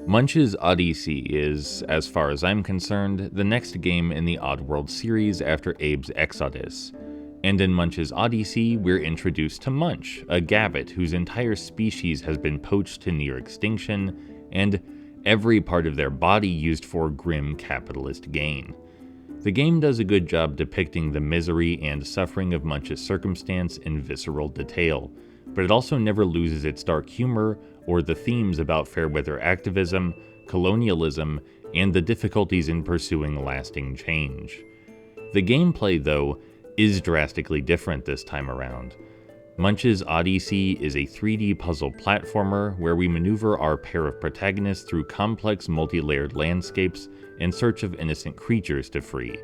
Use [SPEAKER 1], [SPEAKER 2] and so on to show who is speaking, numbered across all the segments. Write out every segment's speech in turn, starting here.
[SPEAKER 1] Munch's Oddysee is, as far as I'm concerned, the next game in the Oddworld series after Abe's Exodus. And in Munch's Oddysee, we're introduced to Munch, a Gavet whose entire species has been poached to near extinction, and every part of their body used for grim capitalist gain. The game does a good job depicting the misery and suffering of Munch's circumstance in visceral detail, but it also never loses its dark humor or the themes about fair-weather activism, colonialism, and the difficulties in pursuing lasting change. The gameplay, though, is drastically different this time around. Munch's Oddysee is a 3D puzzle platformer where we maneuver our pair of protagonists through complex multi-layered landscapes in search of innocent creatures to free.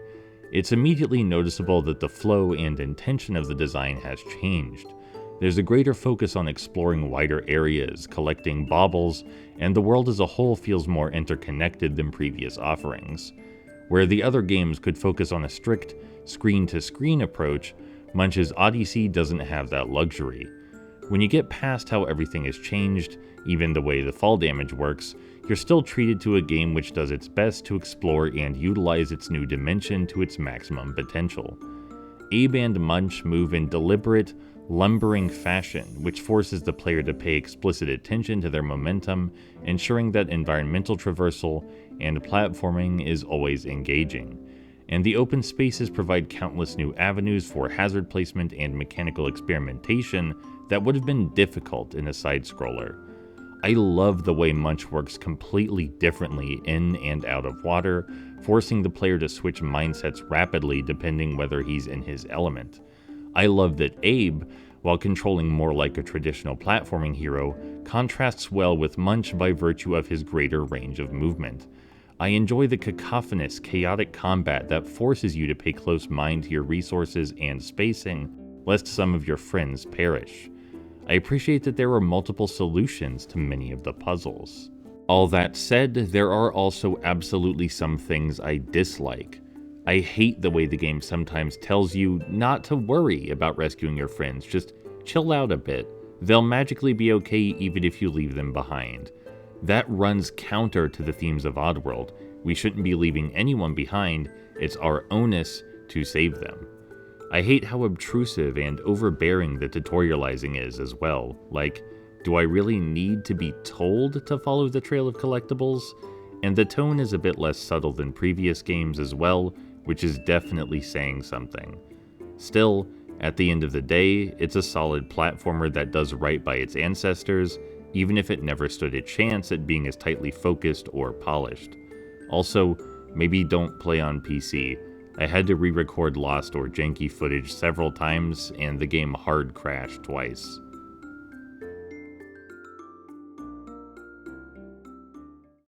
[SPEAKER 1] It's immediately noticeable that the flow and intention of the design has changed. There's a greater focus on exploring wider areas, collecting baubles, and the world as a whole feels more interconnected than previous offerings. Where the other games could focus on a strict screen-to-screen approach, Munch's Oddysee doesn't have that luxury. When you get past how everything has changed, even the way the fall damage works, you're still treated to a game which does its best to explore and utilize its new dimension to its maximum potential. Abe and Munch move in deliberate, lumbering fashion, which forces the player to pay explicit attention to their momentum, ensuring that environmental traversal and platforming is always engaging. And the open spaces provide countless new avenues for hazard placement and mechanical experimentation that would have been difficult in a side-scroller. I love the way Munch works completely differently in and out of water, forcing the player to switch mindsets rapidly depending whether he's in his element. I love that Abe, while controlling more like a traditional platforming hero, contrasts well with Munch by virtue of his greater range of movement. I enjoy the cacophonous, chaotic combat that forces you to pay close mind to your resources and spacing, lest some of your friends perish. I appreciate that there are multiple solutions to many of the puzzles. All that said, there are also absolutely some things I dislike. I hate the way the game sometimes tells you not to worry about rescuing your friends, just chill out a bit. They'll magically be okay even if you leave them behind. That runs counter to the themes of Oddworld. We shouldn't be leaving anyone behind, it's our onus to save them. I hate how obtrusive and overbearing the tutorializing is as well. Like, do I really need to be told to follow the trail of collectibles? And the tone is a bit less subtle than previous games as well, which is definitely saying something. Still, at the end of the day, it's a solid platformer that does right by its ancestors, even if it never stood a chance at being as tightly focused or polished. Also, maybe don't play on PC. I had to re-record lost or janky footage several times, and the game hard crashed twice.